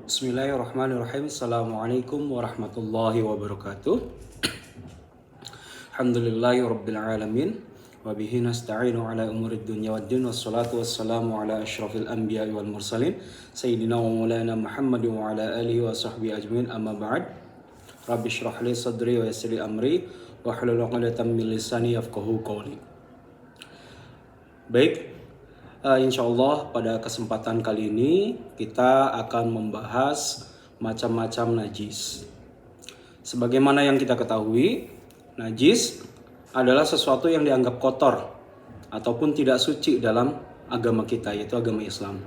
Bismillahirrahmanirrahim. Assalamualaikum warahmatullahi wabarakatuh. Alhamdulillahi rabbil alamin. Wabihi nasta'inu ala umurid dunya waddin. Wassalatu wassalamu ala ashrafil anbiya wal mursalin Sayyidina wa maulana Muhammad wa ala alihi wa sahbihi ajmain. Amma ba'd. Rabbi shrah li sadri wa yassir li amri wa hlul 'uqdatam min lisani yafqahu qawli. Baik, insyaallah pada kesempatan kali ini kita akan membahas macam-macam najis. Sebagaimana yang kita ketahui, najis adalah sesuatu yang dianggap kotor ataupun tidak suci dalam agama kita, yaitu agama Islam.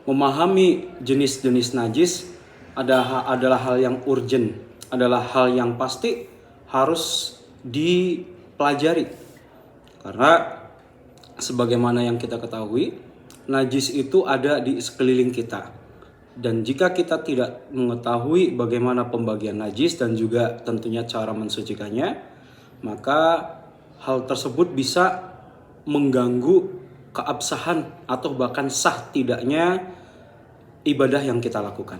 Memahami jenis-jenis najis adalah hal yang urgent, adalah hal yang pasti harus dipelajari. Karena sebagaimana yang kita ketahui, najis itu ada di sekeliling kita. Dan jika kita tidak mengetahui bagaimana pembagian najis dan juga tentunya cara mensucikannya, maka hal tersebut bisa mengganggu keabsahan atau bahkan sah tidaknya ibadah yang kita lakukan.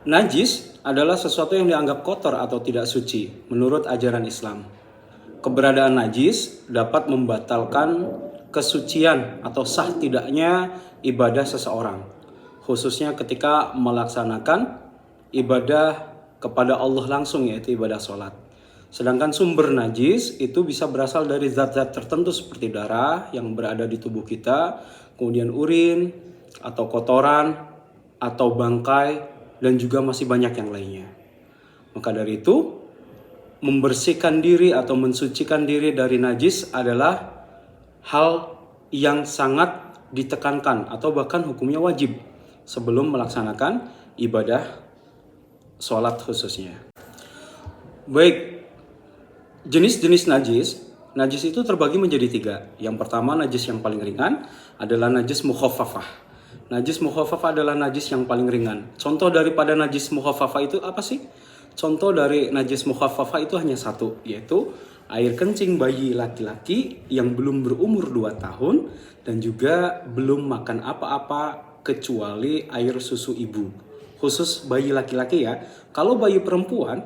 Najis adalah sesuatu yang dianggap kotor atau tidak suci menurut ajaran Islam. Keberadaan najis dapat membatalkan kesucian atau sah tidaknya ibadah seseorang, khususnya ketika melaksanakan ibadah kepada Allah langsung, yaitu ibadah sholat. Sedangkan sumber najis itu bisa berasal dari zat-zat tertentu seperti darah yang berada di tubuh kita, kemudian urin atau kotoran atau bangkai, dan juga masih banyak yang lainnya. Maka dari itu, membersihkan diri atau mensucikan diri dari najis adalah hal yang sangat ditekankan atau bahkan hukumnya wajib sebelum melaksanakan ibadah sholat khususnya. Baik, jenis-jenis najis itu terbagi menjadi 3. Yang pertama, najis yang paling ringan adalah najis mukhaffafah. Najis mukhaffafah adalah najis yang paling ringan. Contoh daripada najis mukhaffafah itu apa sih? Contoh dari najis mukhaffafah itu hanya satu, yaitu air kencing bayi laki-laki yang belum berumur 2 tahun dan juga belum makan apa-apa kecuali air susu ibu. Khusus bayi laki-laki ya. Kalau bayi perempuan,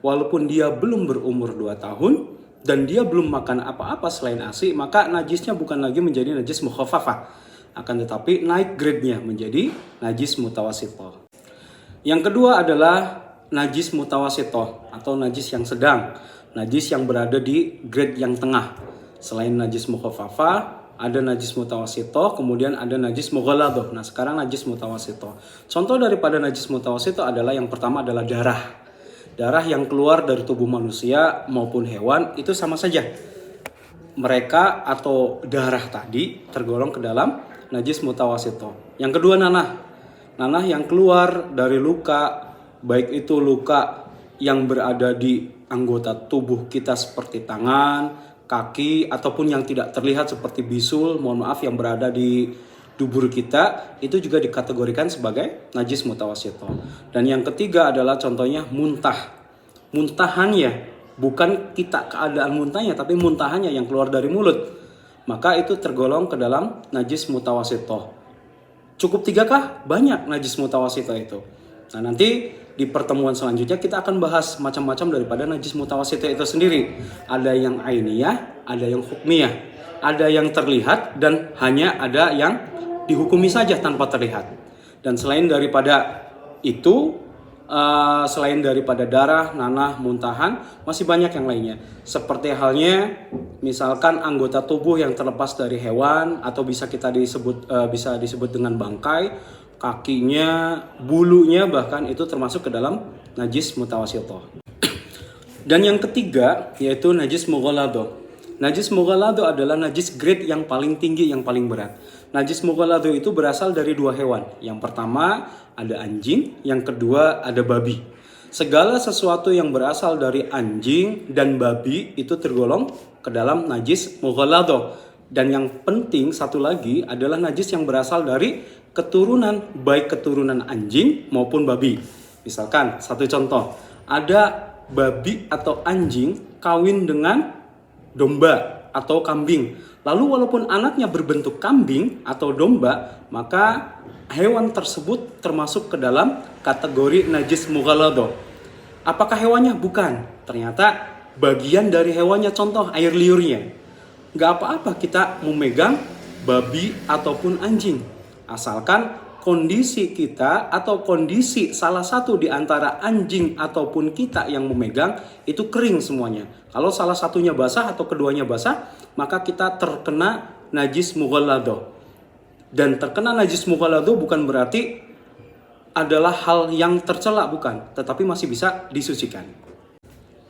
walaupun dia belum berumur 2 tahun dan dia belum makan apa-apa selain ASI, maka najisnya bukan lagi menjadi najis mukhaffafah, akan tetapi naik grade-nya menjadi najis mutawasithah. Yang kedua adalah najis mutawasithah atau najis yang sedang, najis yang berada di grade yang tengah. Selain najis mukhaffafah, ada najis mutawasithah, kemudian ada najis mughalladhah. Nah, sekarang najis mutawasithah. Contoh daripada najis mutawasithah adalah yang pertama adalah darah. Darah yang keluar dari tubuh manusia maupun hewan itu sama saja. Mereka atau darah tadi tergolong ke dalam najis mutawasithah. Yang kedua nanah. Nanah yang keluar dari luka, baik itu luka yang berada di anggota tubuh kita seperti tangan, kaki, ataupun yang tidak terlihat seperti bisul, yang berada di dubur kita, itu juga dikategorikan sebagai najis mutawasithah. Dan yang ketiga adalah contohnya muntah. Muntahannya, bukan kita keadaan muntahnya, tapi muntahannya yang keluar dari mulut. Maka itu tergolong ke dalam najis mutawasithah. Cukup 3 kah? Banyak najis mutawasithah itu. Nah, nanti di pertemuan selanjutnya kita akan bahas macam-macam daripada najis mutawasithah itu sendiri. Ada yang ainiyah, ada yang hukmiyah. Ada yang terlihat dan hanya ada yang dihukumi saja tanpa terlihat. Dan selain daripada itu, selain daripada darah, nanah, muntahan, masih banyak yang lainnya. Seperti halnya misalkan anggota tubuh yang terlepas dari hewan atau bisa disebut dengan bangkai, kakinya, bulunya, bahkan itu termasuk ke dalam najis mutawasithah. Dan yang ketiga yaitu najis mughalladhah. Najis mughalladhah adalah najis grade yang paling tinggi, yang paling berat. Najis mughalladhah itu berasal dari 2 hewan. Yang pertama ada anjing, yang kedua ada babi. Segala sesuatu yang berasal dari anjing dan babi itu tergolong ke dalam najis mughalladhah. Dan yang penting satu lagi adalah najis yang berasal dari keturunan, baik keturunan anjing maupun babi. Misalkan satu contoh, ada babi atau anjing kawin dengan domba. atau kambing. Lalu walaupun anaknya berbentuk kambing atau domba, maka hewan tersebut termasuk ke dalam kategori najis mughalladhah. Apakah hewannya? Bukan. Ternyata bagian dari hewannya, contoh air liurnya. Nggak apa-apa kita memegang babi ataupun anjing, asalkan kondisi kita atau kondisi salah satu di antara anjing ataupun kita yang memegang itu kering semuanya. Kalau salah satunya basah atau keduanya basah, maka kita terkena najis mughalladhah. Dan terkena najis mughalladhah bukan berarti adalah hal yang tercela, bukan, tetapi masih bisa disucikan.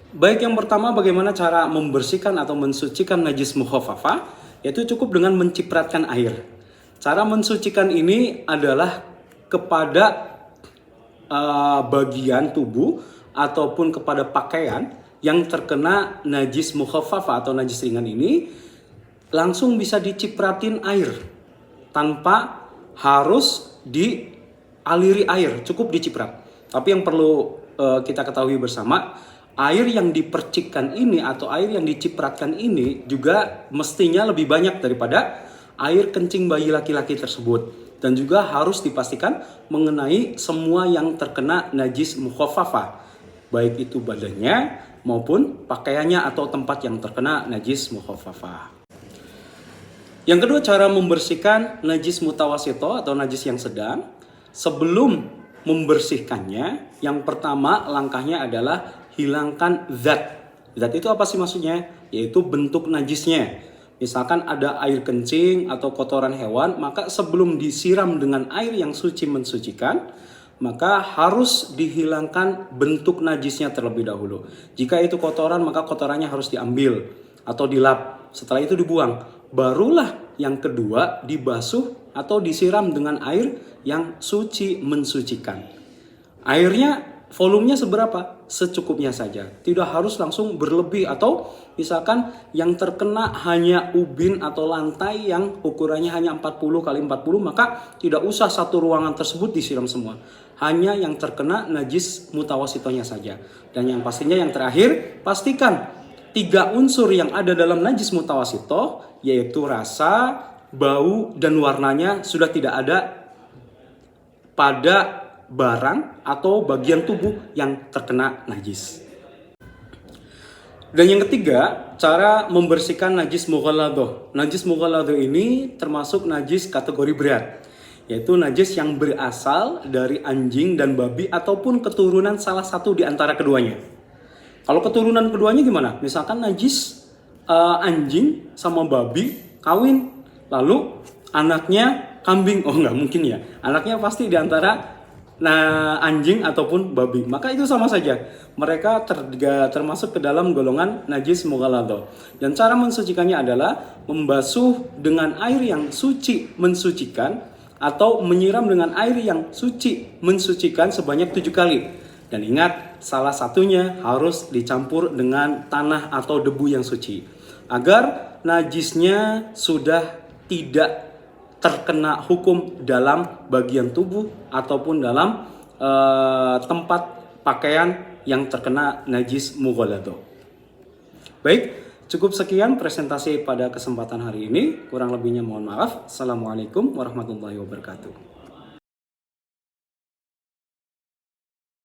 Baik, yang pertama bagaimana cara membersihkan atau mensucikan najis mukhaffafah, yaitu cukup dengan mencipratkan air. Cara mensucikan ini adalah kepada bagian tubuh ataupun kepada pakaian yang terkena najis mukhaffafah atau najis ringan ini, langsung bisa dicipratin air tanpa harus dialiri air, cukup diciprat. Tapi yang perlu kita ketahui bersama, air yang dipercikkan ini atau air yang dicipratkan ini juga mestinya lebih banyak daripada air kencing bayi laki-laki tersebut, dan juga harus dipastikan mengenai semua yang terkena najis mukhaffafah, baik itu badannya maupun pakaiannya atau tempat yang terkena najis mukhaffafah. Yang kedua, cara membersihkan najis mutawassithah atau najis yang sedang. Sebelum membersihkannya, yang pertama langkahnya adalah hilangkan zat. Zat itu apa sih maksudnya? Yaitu bentuk najisnya. Misalkan ada air kencing atau kotoran hewan, maka sebelum disiram dengan air yang suci mensucikan, maka harus dihilangkan bentuk najisnya terlebih dahulu. Jika itu kotoran, maka kotorannya harus diambil atau dilap. Setelah itu dibuang. Barulah yang kedua dibasuh atau disiram dengan air yang suci mensucikan. Airnya volumenya seberapa? Secukupnya saja. Tidak harus langsung berlebih, atau misalkan yang terkena hanya ubin atau lantai yang ukurannya hanya 40 x 40, maka tidak usah satu ruangan tersebut disiram semua. Hanya yang terkena najis mutawassithahnya saja. Dan yang pastinya yang terakhir, pastikan 3 unsur yang ada dalam najis mutawassithah, yaitu rasa, bau, dan warnanya sudah tidak ada pada barang atau bagian tubuh yang terkena najis. Dan yang ketiga, cara membersihkan najis mughalladhah. Najis mughalladhah ini termasuk najis kategori berat, yaitu najis yang berasal dari anjing dan babi ataupun keturunan salah satu di antara keduanya. Kalau keturunan keduanya gimana? Misalkan najis anjing sama babi kawin, lalu anaknya kambing. Oh, nggak mungkin ya. Anaknya pasti di antara anjing ataupun babi, maka itu sama saja, mereka termasuk ke dalam golongan najis mughalladhah. Dan cara mensucikannya adalah membasuh dengan air yang suci mensucikan atau menyiram dengan air yang suci mensucikan sebanyak 7 kali. Dan ingat, salah satunya harus dicampur dengan tanah atau debu yang suci, agar najisnya sudah tidak terkena hukum dalam bagian tubuh ataupun dalam tempat pakaian yang terkena najis mughalladhah. Baik, cukup sekian presentasi pada kesempatan hari ini. Kurang lebihnya mohon maaf. Assalamualaikum warahmatullahi wabarakatuh.